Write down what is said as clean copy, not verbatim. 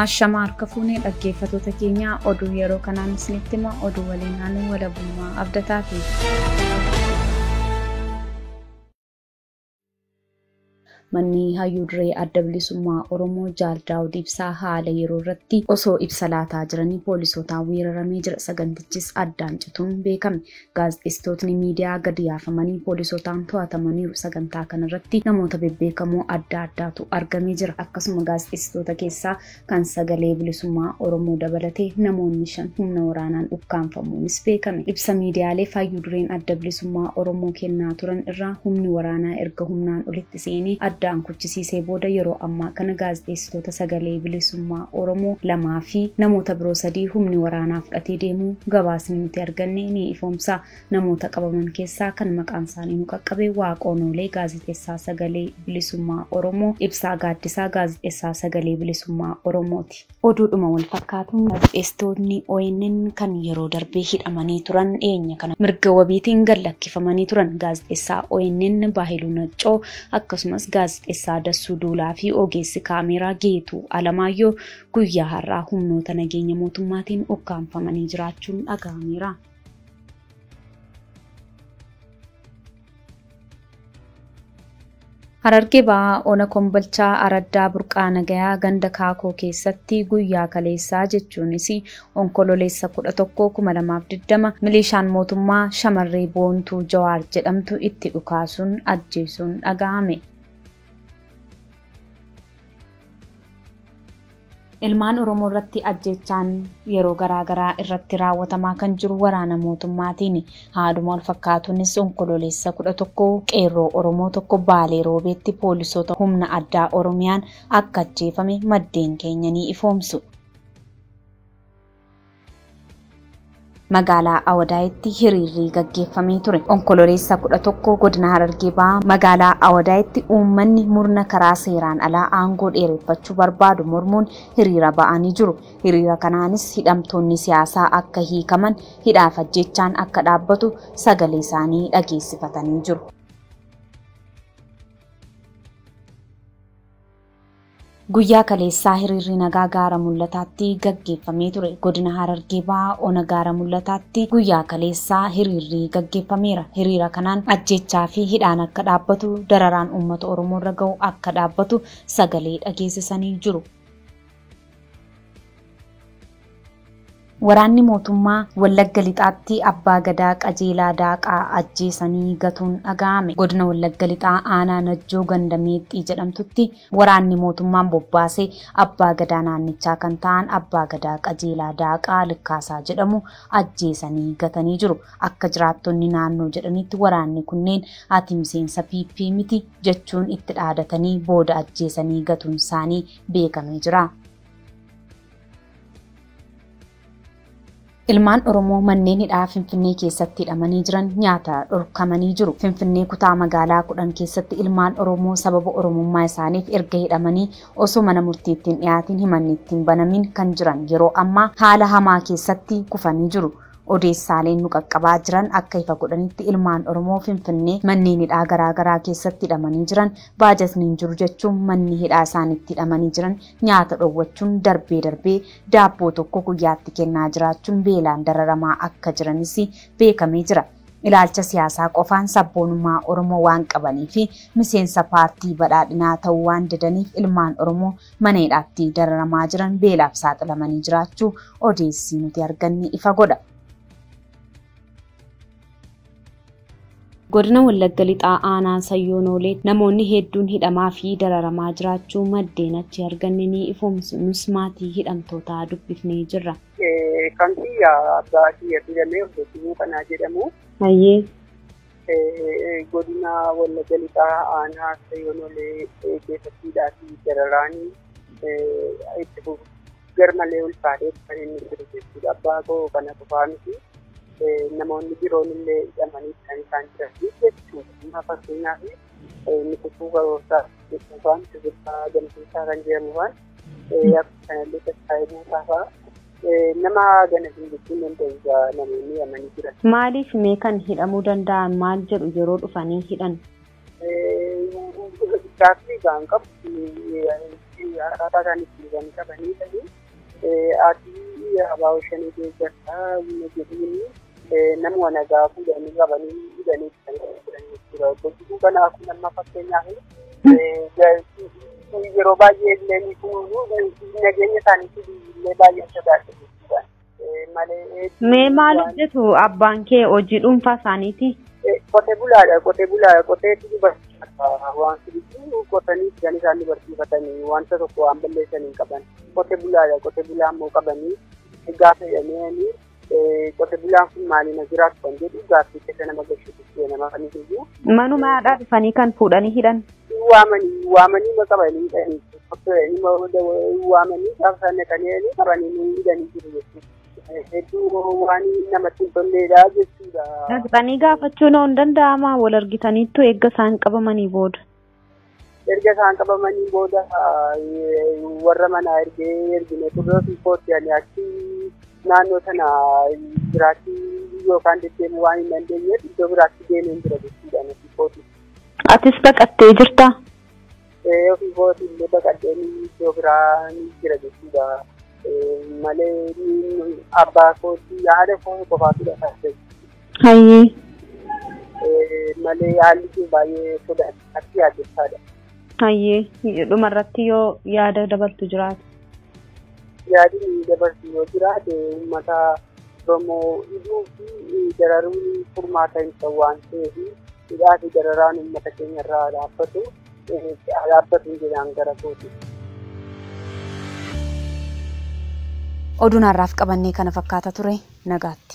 Hashama harka fuunee dhaggeeffattoota keenya oduu yeroo kanaan isinitti hima oduu waliin naannoo walabummaa abdataa fi Manni hayyuu duree adda bilisummaa Oromoo Jaal Daawud Ibsaa haala yeroo irratti osoo ibsa laataa jiranii poolisootaan weeraramee jira. Sagantichis addaan cituun beekame. Gaazexeessitootni miidiyaa gadi yaafamanii poolisootaan to'atamaniiru. Sagantaa kanarratti namoota bebbeekamoo adda addaatu argamee jira. Akkasuma gaazexeessitoota keessaa kan sagalee bilisummaa Oromoo dabalatee namoonni 5 humna waraanaan ukkaanfamuunis beekame. Ibsa miidiyaaleef hayyuu dureen adda bilisummaa Oromoo kennaa turan irraa humni waraanaa erga humnaan olitti seenee addaan kuchisiisee booda yeroo ammaa kana gaazexeessitoota sagalee bilisummaa Oromoo 2 fi namoota biroo 3 humni waraanaa fudhatee deemuu gabaasni nuti arganne ni ifoomsa. Namoota qabaman keessaa kan maqaan isaanii nu qaqqabe Waaqonoolee gaazexeessaa sagalee bilisummaa Oromoo, Ibsaa Gaaddisaa gaazexeessaa sagalee bilisummaa Oromooti. Oduudhuma wal fakkaatuun gaazexeessitoonni ONN kan yeroo darbee hidhamanii turan eenyu kana mirga wabiitiin gallakkifamanii turan gaazexeessaa ONN Baahiluu Naccoo akkasumas gaazexeessaa Dassuu Duulaa fi ogeessi kaameraa Geetuu Alamaayyoo guyyaa har'aa humnoota nageenya mootummaatiin ukkaanfamanii jiraachuun dhaga'ameera. Harargee Bahaa Ona Kombolchaa Araddaa Burqaa Nagayaa ganda Kaakoo keessatti guyyaa kaleessaa jechuunis onkololeessa 11/2020 milishaan mootummaa shamarree Boontuu Jawaar jedhamtu itti dhukaasuun ajjeesuun dhaga'ame. Ilmaan Oromoo irratti ajjeechaan yeroo garaagaraa irratti raawwatamaa kan jiru waraana mootummaatiin haaduma wal fakkaatuunis onkololeessa 11 qeerroo Oromoo tokko Baalee Roobeetti poolisoota humna addaa Oromiyaan akka ajjeefame maddeen keenya ni ifoomsu. Magaalaa Awadaayitti hiriirri gaggeeffamee ture. Onkololeessa 11 godina Harargee Bahaa magaalaa Awadaayitti uummanni murna karaa seeraan alaa aangoo dheereffachuu barbaadu mormuun hiriira ba'anii jiru. Hiriira kanaanis hidhamtoonni siyaasaa akka hiikaman, hidhaaf ajjeechaan akka dhaabbatu sagalee isaanii dhageessifatanii jiru. Guyyaa kaleessaa hiriirri nagaa Gaara Mul'ataatti gaggeeffamee ture. Godina Harargee Bahaa Ona Gaara Mul'ataatti guyyaa kaleessaa hiriirri gaggeeffameera. Hiriira kanaan ajjeechaa fi hidhaan akka dhaabbatu, dararaan uummata Oromoo irra ga'u akka dhaabbatu sagalee dhageessisanii jiru. Waraanni mootummaa Wallagga Lixaatti abbaa gadaa qajeelaa daaqaa ajjeesanii gatuun dhaga'ame. Godina Wallagga Lixaa aanaa Najjoo ganda Meexxii jedhamtutti waraanni mootummaan bobbaasee abbaa gadaa naannichaa kan ta'an abbaa gadaa qajeelaa daaqaa Likkaasaa jedhamu ajjeesanii gatanii jiru. Akka jiraattonni naannoo jedhanitti waraanni kunneen ati miseensa PP miti jechuun itti dhaadatanii booda ajjeesanii gatuun isaanii beekamee jira. Ilmaan Oromoo manneen hidhaa Finfinnee keessatti hidhamanii jiran nyaata dhorkamanii jiru. Finfinnee kutaa magaalaa 10 keessatti ilmaan Oromoo sababa Oromummaa isaaniif erga hidhamanii osoo mana murtiitti hin dhiyaatin himanni ittiin banamin kan jiran yeroo ammaa haala hamaa keessatti kufanii jiru. Odeessaaleen nu qaqqabaa jiran akka ifa godhanitti ilmaan Oromoo Finfinnee manneen hidhaa garaagaraa keessatti hidhamanii jiran baajatni hin jiru jechuun manni hidhaa isaanitti hidhamanii jiran nyaata dhowwachuun darbee daabboo tokko guyyaatti kennaa jiraachuun beelaan dararamaa akka jiranis beekamee jira. Ilaalcha siyaasaa qofaan sabboonummaa Oromoo waan qabanii fi miseensa paartii badhaadhinaa ta'uu waan didaniif ilmaan Oromoo mana hidhaatti dararamaa jiran beelaaf saaxilamanii jiraachuu odeessii nuti arganne ifa godha. Godina Wallagga Lixaa aanaa Sayyoonoolee namoonni hedduun hidhamaa fi dararamaa jiraachuu maddeen achi arganne ni ifoomsu. Nus maatii hidhamtootaa dubbifnee jirra. Kan kiyyaa abbaa kiyya jedhamee hojjetamuu kanaa jedhamu. Hayyee. Godina Wallagga Lixaa aanaa Sayyoonoolee keessattidhaa fi dararaanii itti garmalee ulfaatee kan inni jiru jechuudha. Abbaa koo kana qofaa miti. Namoonni biroon illee hidhamanii kan isaan jiran jechuudha. Fakkeenyaaf Mitifuu Garoorsaa jechuudhaan Sibirtaa Gamsiisaa kan jedhamu waan akka kanallee Tasaayii Muusaa fa'aa nama gana hin jechuun danda'u namoonni hidhamanii jiran. Maaliif mee kan hidhamuu danda'an maal jedhu yeroo dhufanii hidhan? Gaaffii gaan qabu akkaataa isaan itti kan qabanii ta'ee ati abaa'oo shanii deeggartaa jedhanii nama nagaa fuudhanii qabanii hidhanii kan jedhanii jechuudha. Gochuu kana akkuma amma fakkeenyaaf yeroo baay'ee illee nageenya isaaniitti illee baay'ee sodaatu jechuudha. Mee maal hojjetu abbaan kee hojii dhuunfaa isaaniiti? Qotee bulaadha. Qoteetu barsiifata. Wanti bituu qotanii kan isaan barsiifatanii wanta tokko waan balleessan hin qaban. Qotee bulaadha. Qotee bulaa immoo qabanii gaafa jedhanii qotee bulaan kun maaliin jiraatu kan jedhu gaaffii keessa nama gashiisu nama kan iyyuu. Manuma haadhaa dhufanii kan fuudhanii hidhan? Waamanii qabanii hidhanii. Waamanii gaafa isaan naqanii qabanii hidhanii jiru jechuudha. Hedduu waan namatti hin tolleedha jechuudha. Naqxanii gaafachuun hin danda'amaa wal argitaniittu erga isaan qabamanii booda? Erga isaan qabamanii booda warra manaa ergine turre kootti ani achi naannoo sana biraatti yookaan deddeemu waan hin dandeenyeef iddoo biraatti deemeen jira jechuudha nuti kootti. Atis baqattee jirta? Ofii kootti illee baqattee iddoo biraa ni jira jechuudha. Malee abbaa kootii yaada koo qofaatu dhaabate. Hayyee. Malee haalli baay'ee sodaatti yaaddessaadha. Hayyee dhumarratti yoo yaada dabaltu jiraate. Yaadni dabaltu yoo jiraate uummata Oromoo hidhuu fi dararuun furmaata hin ta'u waan ta'eef hidhaa fi dararaan uummata keenya irraa dhaabbatu jedhaan gara kooti. Oduun har'aaf qabannee kana fakkaata ture nagaatti.